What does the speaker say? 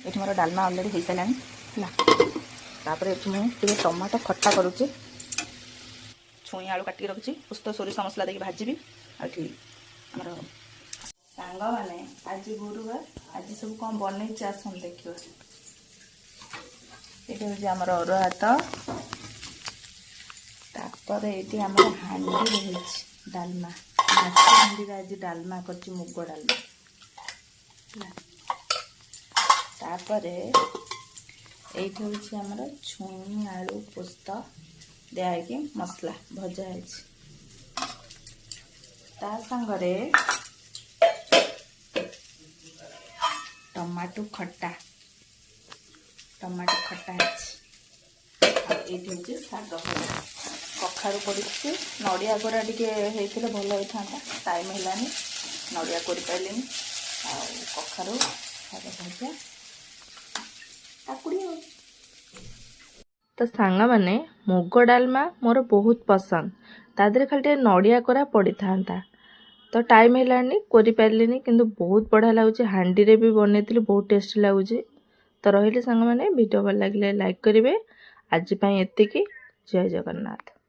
ये मोर डालमा अलरेडी हो सारा तापर मुझे टमाटो खट्टा करुच्ची छुई आलू काटिक रखी उस्त सोरिष मसला देकी भाजी आमर सांग मैंने आज गुरुवार आज सब कौन बन आसन देखिए ये हूँ आमर अरुआ भात तापर ये आम हांडी रही डालमा माछ हांडी आज डालमा कर मुग डालमा तापर ये हूँ आमर छुई आलू पोस्त दिखाई मसला भजा है संगरे टमाटो खट्टा है ये शाग कखारू पड़ी नड़िया गोरा टे भल होता टाइम है नड़िया कर पारे कखारू शाग भजा काकुड़ी तो सांग मैंने मुग डालमा मोर बहुत पसंद तादे खाली नड़िया कोरा पड़ी था तो टाइम है कर पारे किंतु बहुत बढ़िया लगुच हांडी रे भी बन बहुत टेस्टी लगुच तो रही सांग मैंने वीडियो भल लगे लाइक करेंगे आज एतिकी जय जगन्नाथ।